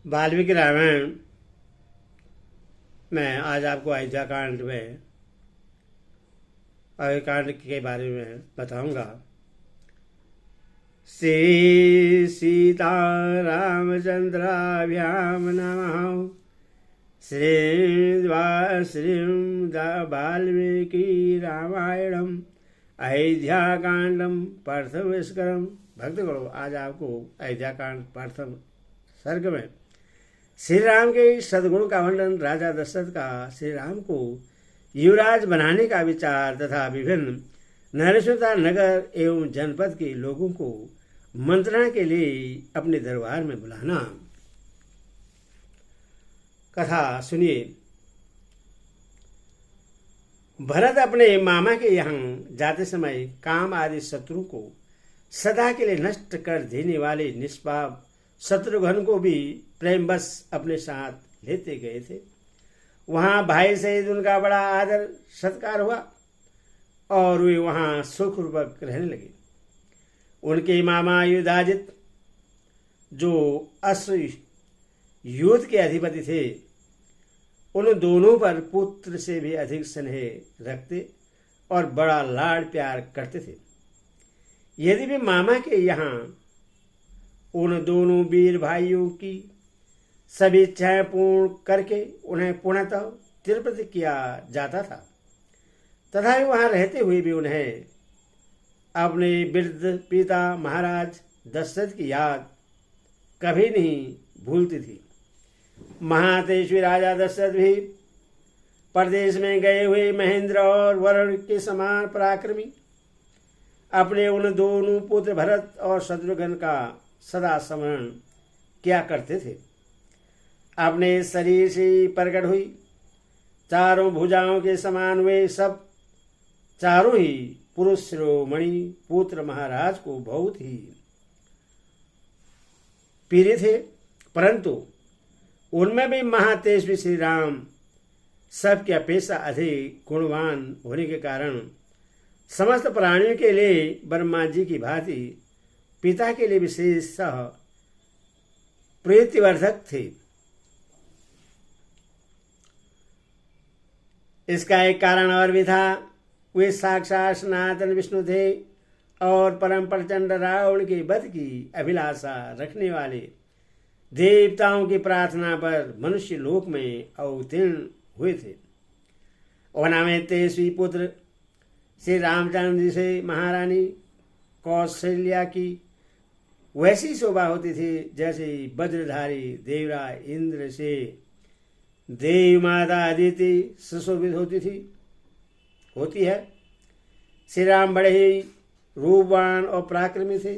वाल्मीकि रामायण में आज आपको अयोध्या कांड में अयोध्या कांड के बारे में बताऊंगा। श्री सीता रामचंद्राभ्याम नमः। श्रीमद् वाल्मीकि रामायणम अयोध्या कांडम प्रथम स्करम। भक्तगणों, आज आपको अयोध्या कांड प्रथम सर्ग में श्री राम के सद्गुण का वर्णन, राजा दशरथ का श्री राम को युवराज बनाने का विचार तथा विभिन्न नरेश्वरता नगर एवं जनपद के लोगों को मंत्रणा के लिए अपने दरबार में बुलाना। कथा सुनिए। भरत अपने मामा के यहाँ जाते समय काम आदि शत्रु को सदा के लिए नष्ट कर देने वाले निष्पाप शत्रुघ्न को भी प्रेमवश अपने साथ लेते गए थे। वहां भाई सहित उनका बड़ा आदर सत्कार हुआ और वे वहां सुखपूर्वक रहने लगे। उनके मामा युधाजित, जो अश्व युद्ध के अधिपति थे, उन दोनों पर पुत्र से भी अधिक स्नेह रखते और बड़ा लाड प्यार करते थे। यदि भी मामा के यहाँ उन दोनों वीर भाइयों की सभी इच्छाएं पूर्ण करके उन्हें पूर्णतः तृप्त किया जाता था, तथापि वहां रहते हुए भी उन्हें अपने वृद्ध पिता महाराज दशरथ की याद कभी नहीं भूलती थी। महातेजस्वी राजा दशरथ भी परदेश में गए हुए महेंद्र और वरुण के समान पराक्रमी अपने उन दोनों पुत्र भरत और शत्रुघ्न का सदा स्मरण किया करते थे। अपने शरीर से प्रकट हुई चारों भुजाओं के समान वे सब चारों ही पुरुष शिरोमणि पुत्र महाराज को बहुत ही प्रिय थे, परंतु उनमें भी महातेजस्वी श्री राम सबकी अपेक्षा अधिक गुणवान होने के कारण समस्त प्राणियों के लिए ब्रह्मा जी की भांति पिता के लिए विशेष प्रीतिवर्धक थे। इसका एक कारण और भी था। वे साक्षात सनातन विष्णु थे और परम प्रचंड रावण के वध की अभिलाषा रखने वाले देवताओं की प्रार्थना पर मनुष्य लोक में अवतीर्ण हुए थे। वना में तेजस्वी पुत्र श्री रामचंद्र जी से महारानी कौशल्या की वैसी शोभा होती थी जैसे वज्रधारी देवराज इंद्र से देव माता अदिति सुशोभित होती है। श्री राम बड़े ही रूपवान और पराक्रमी थे।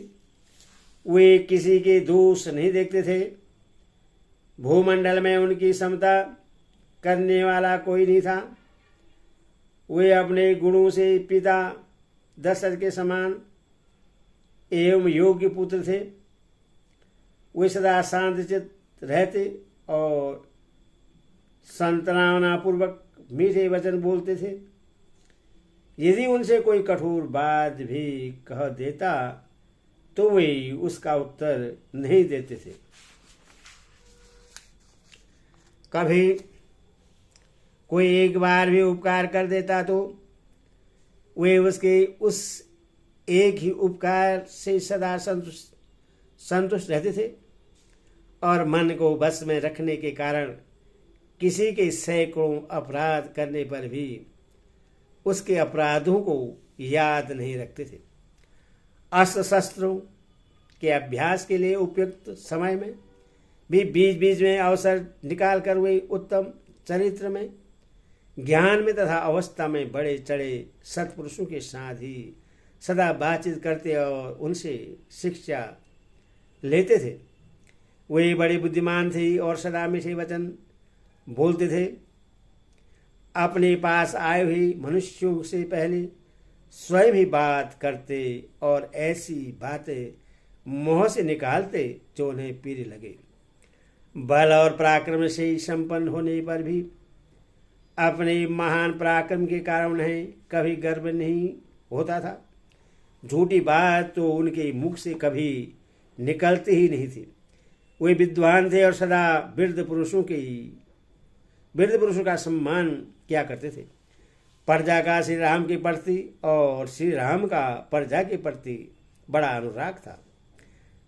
वे किसी के दोष नहीं देखते थे। भूमंडल में उनकी समता करने वाला कोई नहीं था। वे अपने गुणों से पिता दशरथ के समान एवं योग्य पुत्र थे। वे सदा शांतचित्त रहते और संतनापूर्वक मीठे वचन बोलते थे। यदि उनसे कोई कठोर बात भी कह देता तो वे उसका उत्तर नहीं देते थे। कभी कोई एक बार भी उपकार कर देता तो वे उसके उस एक ही उपकार से सदा संतुष्ट रहते थे और मन को बस में रखने के कारण किसी के सैकड़ों अपराध करने पर भी उसके अपराधों को याद नहीं रखते थे। अस्त्र शस्त्रों के अभ्यास के लिए उपयुक्त समय में भी बीच बीच में अवसर निकाल कर वे उत्तम चरित्र में, ज्ञान में तथा अवस्था में बड़े चढ़े सत्पुरुषों के साथ ही सदा बातचीत करते और उनसे शिक्षा लेते थे। वे बड़े बुद्धिमान थे और सदा मीठे वचन बोलते थे। अपने पास आए हुए मनुष्यों से पहले स्वयं ही बात करते और ऐसी बातें मुंह से निकालते जो उन्हें प्रिय लगे। बल और पराक्रम से संपन्न होने पर भी अपने महान पराक्रम के कारण उन्हें कभी गर्व नहीं होता था। झूठी बात तो उनके मुख से कभी निकलती ही नहीं थी। वे विद्वान थे और सदा वृद्ध पुरुषों का सम्मान किया करते थे। प्रजा का श्री राम के प्रति और श्री राम का प्रजा के प्रति बड़ा अनुराग था।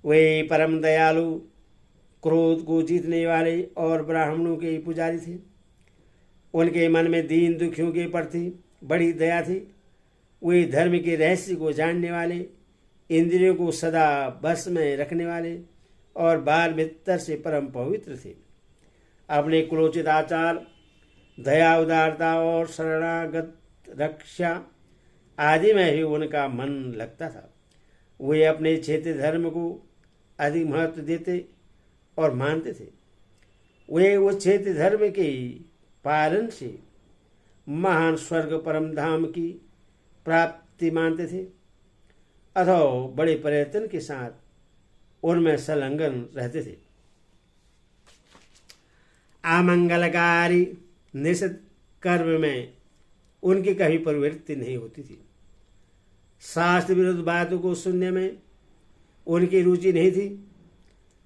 वे परम दयालु, क्रोध को जीतने वाले और ब्राह्मणों के पुजारी थे। उनके मन में दीन दुखियों के प्रति बड़ी दया थी। वे धर्म के रहस्य को जानने वाले, इंद्रियों को सदा बस में रखने वाले और बाल भीतर से परम पवित्र थे। अपने कुलोचित आचार, दया, उदारता और शरणागत रक्षा आदि में ही उनका मन लगता था। वे अपने क्षेत्रीय धर्म को अधिक महत्व देते और मानते थे। वे उस क्षेत्रीय धर्म के पालन से महान स्वर्ग परम धाम की प्राप्ति मानते थे अथवा बड़े प्रयत्न के साथ उनमें संलग्न रहते थे। अमंगलकारी निषिद्ध कर्म में उनकी कभी प्रवृत्ति नहीं होती थी। शास्त्र विरुद्ध बातों को सुनने में उनकी रुचि नहीं थी।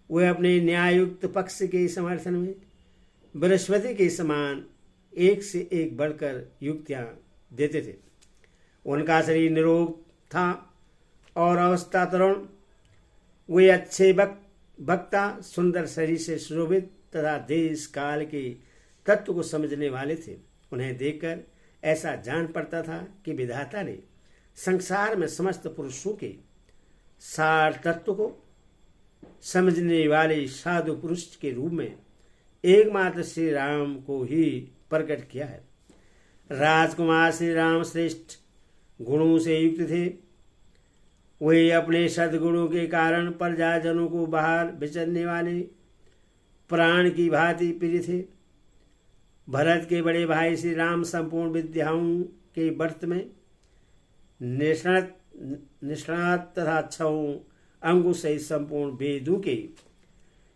वे अपने न्यायुक्त पक्ष के समर्थन में बृहस्पति के समान एक से एक बढ़कर युक्तियां देते थे। उनका शरीर निरोग था और अवस्था तरुण। वे अच्छे वक्ता, सुंदर शरीर से सुशोभित तथा देश काल के तत्व को समझने वाले थे। उन्हें देखकर ऐसा जान पड़ता था कि विधाता ने संसार में समस्त पुरुषों के सार तत्व को समझने वाले साधु पुरुष के रूप में एकमात्र श्री राम को ही प्रकट किया है। राजकुमार श्री राम श्रेष्ठ गुणों से युक्त थे। वे अपने सद्गुणों के कारण प्रजाजनों को बाहर विचरने वाले प्राण की भांति प्रिय थे। भरत के बड़े भाई श्री राम संपूर्ण विद्याओं के व्रत में निष्णात तथा 6 अंगों सहित संपूर्ण वेदों के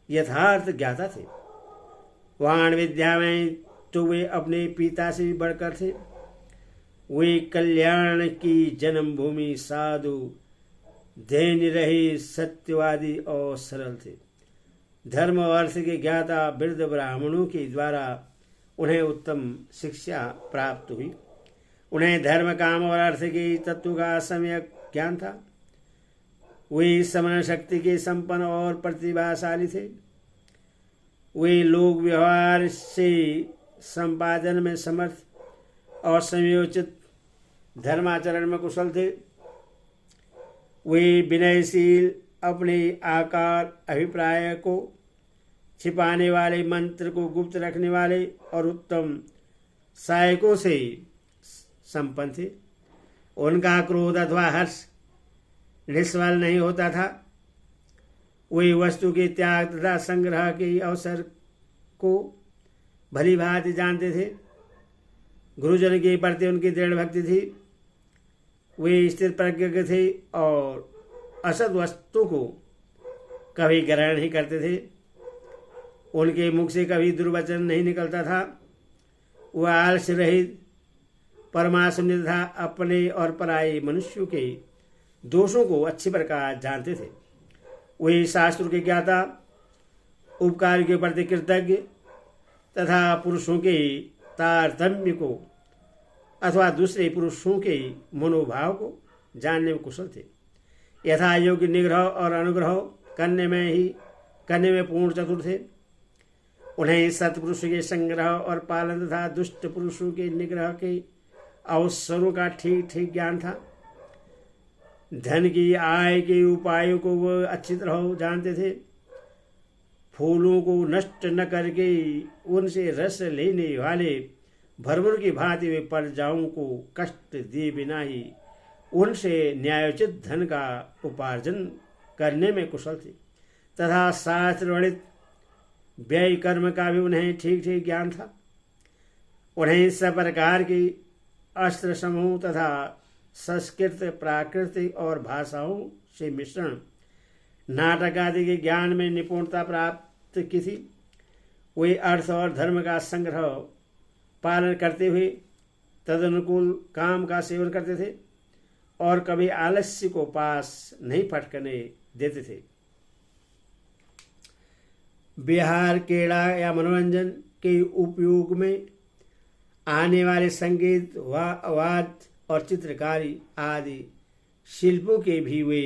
यथार्थ ज्ञाता थे। वाण विद्या में तो वे अपने पिता से भी बढ़कर थे। वे कल्याण की जन्मभूमि, साधु, धैर्य रही, सत्यवादी और सरल थे। धर्म और अर्थ के ज्ञाता वृद्ध ब्राह्मणों के द्वारा उन्हें उत्तम शिक्षा प्राप्त हुई। उन्हें धर्म, काम और अर्थ के तत्व का सम्यक ज्ञान था। वे समन शक्ति के संपन्न और प्रतिभाशाली थे। वे लोक व्यवहार से संपादन में समर्थ और समयोचित धर्माचरण में कुशल थे। वे विनयशील, अपने आकार, अभिप्राय को छिपाने वाले, मंत्र को गुप्त रखने वाले और उत्तम सहायकों से संपन्न थे। उनका क्रोध अथवा हर्ष निष्फल नहीं होता था। वे वस्तु के त्याग तथा संग्रह के अवसर को भली भांति जानते थे। गुरुजन के प्रति उनकी दृढ़ भक्ति थी। वे स्थिर प्रज्ञ थे और असद वस्तु को कभी ग्रहण नहीं करते थे। उनके मुख से कभी दुर्वचन नहीं निकलता था। वह आलस्य रहित, परमाशून्य तथा अपने और पराये मनुष्यों के दोषों को अच्छी प्रकार जानते थे। वे शास्त्र के ज्ञाता, उपकार के प्रति कृतज्ञ तथा पुरुषों के तारतम्य को अथवा दूसरे पुरुषों के मनोभाव को जानने में कुशल थे। यथा योग्य निग्रह और अनुग्रह करने में पूर्ण चतुर थे। उन्हें सत्पुरुषों के संग्रह और पालन तथा दुष्ट पुरुषों के निग्रह के अवसरों का ठीक ठीक ज्ञान था। धन की आय के उपायों को वह अच्छी तरह जानते थे। फूलों को नष्ट न करके उनसे रस लेने वाले भरभर की भांति वे प्रजाओं को कष्ट दिए बिना ही उनसे न्यायोचित धन का उपार्जन करने में कुशल थे तथा शास्त्र वर्णित व्यय कर्म का भी उन्हें ठीक ठीक ज्ञान था। उन्हें सब प्रकार की अस्त्र समूह तथा संस्कृत, प्राकृतिक और भाषाओं से मिश्रण, नाटक आदि के ज्ञान में निपुणता प्राप्त की थी। वे अर्थ और धर्म का संग्रह पालन करते हुए तदनुकूल काम का सेवन करते थे और कभी आलस्य को पास नहीं फटकने देते थे। बिहार, क्रीड़ा या मनोरंजन के उपयोग में आने वाले संगीत, वाद्य और चित्रकारी आदि शिल्पों के भी वे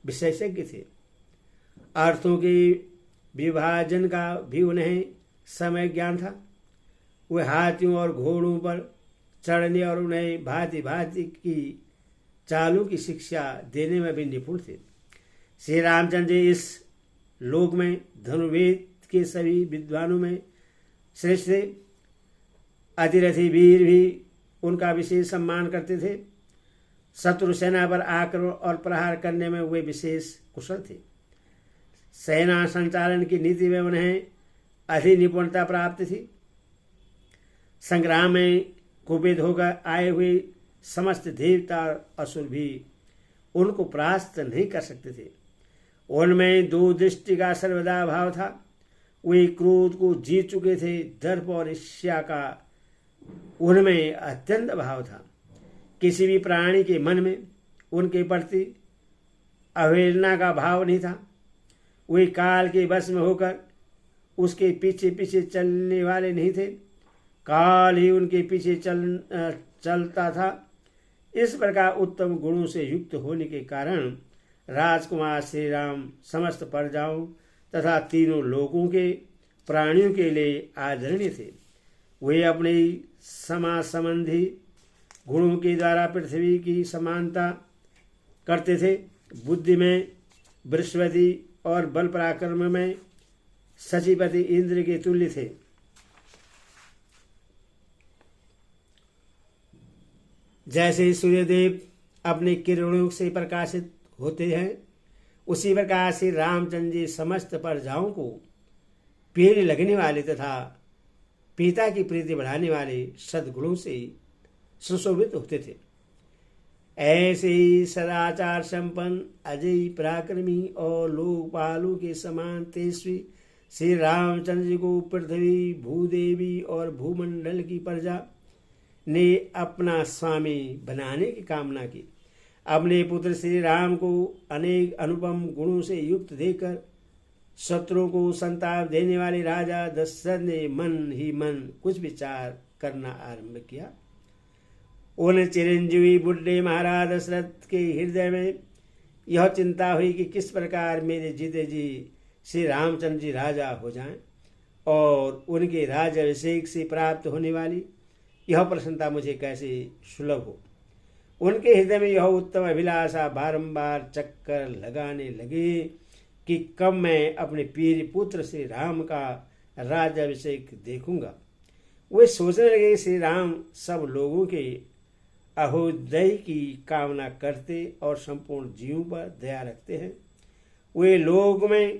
विशेषज्ञ थे। अर्थों के विभाजन का भी उन्हें समय ज्ञान था। वे हाथियों और घोड़ों पर चढ़ने और उन्हें भांति भांति की चालों की शिक्षा देने में भी निपुण थे। श्री रामचंद्र जी इस लोक में धनुर्वेद के सभी विद्वानों में श्रेष्ठ थे। अतिरथी वीर भी उनका विशेष सम्मान करते थे। शत्रु सेना पर आक्रमण और प्रहार करने में वे विशेष कुशल थे। सेना संचालन की नीति में उन्हें अधिक निपुणता प्राप्त थी। संग्राम में कुपित होकर आए हुए समस्त देवता और असुर भी उनको परास्त नहीं कर सकते थे। उनमें दूरदृष्टि का सर्वदा भाव था। वे क्रोध को जीत चुके थे। दर्प और ईर्ष्या का उनमें अत्यंत भाव था। किसी भी प्राणी के मन में उनके प्रति अवहेलना का भाव नहीं था। वे काल के वश में होकर उसके पीछे पीछे चलने वाले नहीं थे। काल ही उनके पीछे चलता था। इस प्रकार उत्तम गुणों से युक्त होने के कारण राजकुमार श्री राम समस्त प्रजाओं तथा तीनों लोगों के प्राणियों के लिए आदरणीय थे। वे अपने समाज संबंधी गुणों के द्वारा पृथ्वी की समानता करते थे। बुद्धि में बृहस्पति और बल पराक्रम में शचीपति इंद्र के तुल्य थे। जैसे सूर्यदेव अपने किरणों से प्रकाशित होते हैं, उसी प्रकार से रामचंद्र जी समस्त प्रजाओं को प्रिय लगने वाले तथा पिता की प्रीति बढ़ाने वाले सद्गुणों से सुशोभित होते थे। ऐसे ही सदाचार संपन्न, अजय, पराक्रमी और लोकपालों के समान तेजस्वी श्री रामचंद्र जी को पृथ्वी, भूदेवी और भूमंडल की प्रजा ने अपना स्वामी बनाने की कामना की। अपने पुत्र श्री राम को अनेक अनुपम गुणों से युक्त देकर शत्रुओं को संताप देने वाले राजा दशरथ ने मन ही मन कुछ विचार करना आरंभ किया। उन चिरंजीवी बुढ़े महाराज दशरथ के हृदय में यह चिंता हुई कि किस प्रकार मेरे जीते जी श्री रामचंद्र जी राजा हो जाएं और उनके राज्याभिषेक से प्राप्त होने वाली यह प्रसन्नता मुझे कैसे सुलभ हो। उनके हृदय में यह उत्तम अभिलाषा बारंबार चक्कर लगाने लगे कि कब मैं अपने प्रिय पुत्र श्री राम का राज्याभिषेक देखूंगा। वे सोचने लगे श्री राम सब लोगों के अभ्युदय की कामना करते और संपूर्ण जीवों पर दया रखते हैं। वे लोग में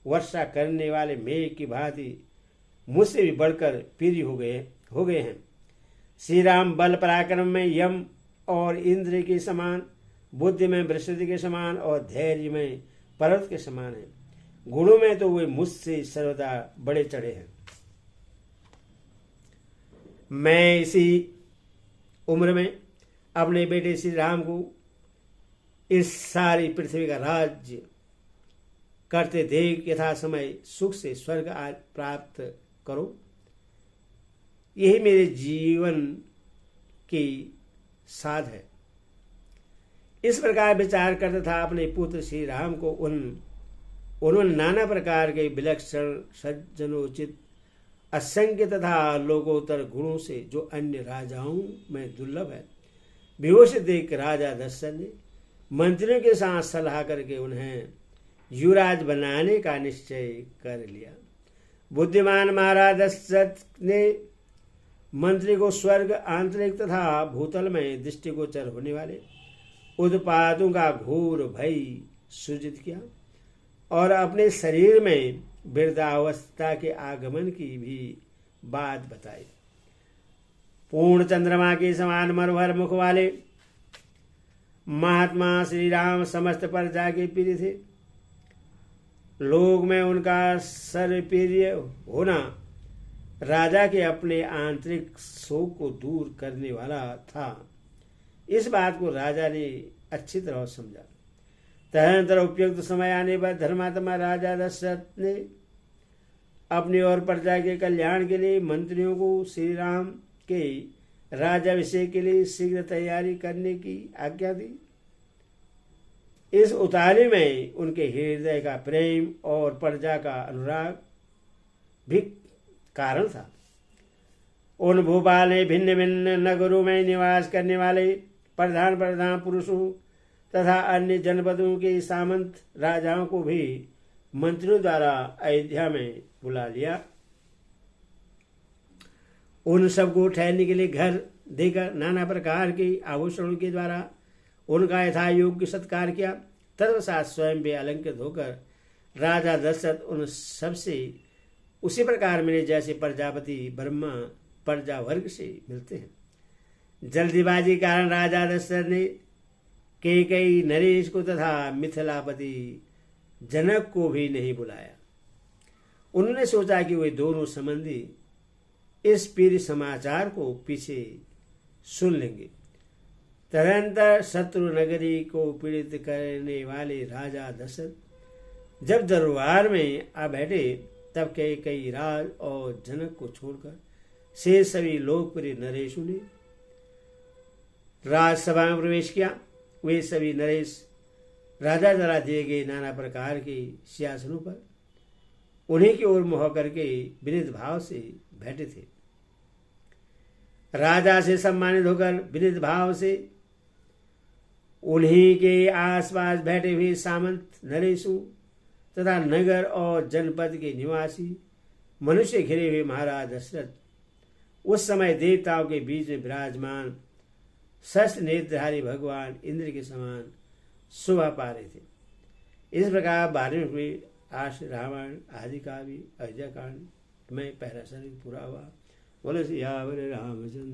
वर्षा करने वाले मेघ की भांति मुझसे भी बढ़कर प्रिय हो गए हैं। श्री राम बल पराक्रम में यम और इंद्र के समान, बुद्धि में बृहस्पति के समान और धैर्य में पर्वत के समान है। गुणों में तो वे मुझसे सर्वदा बड़े चढ़े हैं। मैं इसी उम्र में अपने बेटे श्री राम को इस सारी पृथ्वी का राज्य करते देख यथा समय सुख से स्वर्ग प्राप्त करो। यही मेरे जीवन की साध है। इस प्रकार विचार करता था अपने पुत्र श्री राम को उन्होंने नाना प्रकार के विलक्षण, सज्जनोचित, असंख्य तथा लोकोत्तर गुणों से जो अन्य राजाओं में दुर्लभ है विभूषित देख राजा दशरथ ने मंत्रियों के साथ सलाह करके उन्हें युवराज बनाने का निश्चय कर लिया। बुद्धिमान महाराज दशरथ ने मंत्री को स्वर्ग, आंतरिक तथा भूतल में दृष्टिगोचर होने वाले उत्पातों का घोर भय सृजित किया और अपने शरीर में वृद्धावस्था के आगमन की भी बात बताई। पूर्ण चंद्रमा के समान मनोहर मुख वाले महात्मा श्री राम समस्त प्रजा के प्रिय थे। लोक में उनका सर्वप्रिय होना राजा के अपने आंतरिक शोक को दूर करने वाला था। इस बात को राजा ने अच्छी तरह समझा। तदनंतर उपयुक्त समय आने पर धर्मात्मा राजा दशरथ ने अपनी और प्रजा के कल्याण के लिए मंत्रियों को श्री राम के राज्याभिषेक के लिए शीघ्र तैयारी करने की आज्ञा दी। इस उतारे में उनके हृदय का प्रेम और प्रजा का अनुराग भी कारण था। उन भूपाल ने भिन्न भिन्न नगरों में निवास करने वाले प्रधान प्रधान पुरुषों तथा अन्य जनपदों के सामंत राजाओं को भी मंत्रियों द्वारा अयोध्या में बुला लिया। उन सबको ठहरने के लिए घर देकर नाना प्रकार के आभूषणों के द्वारा उनका यथा योग्य सत्कार किया। तत्पश्चात स्वयं भी अलंकृत होकर राजा दशरथ उन सबसे उसी प्रकार मिले जैसे प्रजापति ब्रह्मा प्रजा वर्ग से मिलते हैं। जल्दीबाजी कारण राजा दशरथ ने कैकेयी नरेश को तथा मिथिलापति जनक को भी नहीं बुलाया। उन्होंने सोचा कि वे दोनों संबंधी इस पीर समाचार को पीछे सुन लेंगे। तदनंतर शत्रु नगरी को पीड़ित करने वाले राजा दशरथ जब दरबार में आ बैठे तब कई राज और जनक को छोड़कर से सभी लोकप्रिय नरेशों ने राजसभा में प्रवेश किया। वे सभी नरेश राजा द्वारा दिए गए नाना प्रकार के सिंहासनों पर उन्हीं की ओर मुँह करके विनीत भाव से बैठे थे। राजा से सम्मानित होकर विनीत भाव से उन्हीं के आसपास बैठे हुए सामंत नरेशों तथा नगर और जनपद के निवासी मनुष्य घिरे हुए महाराज दशरथ उस समय देवताओं के बीच में विराजमान शस्त्र नेत्रधारी भगवान इंद्र के समान शोभा पा रहे थे। इस प्रकार 12वें में आश्र रामायण आदि काव्य अयोध्या कांड में पहला सर्ग पूरा हुआ। बोले सियावर रामचंद्र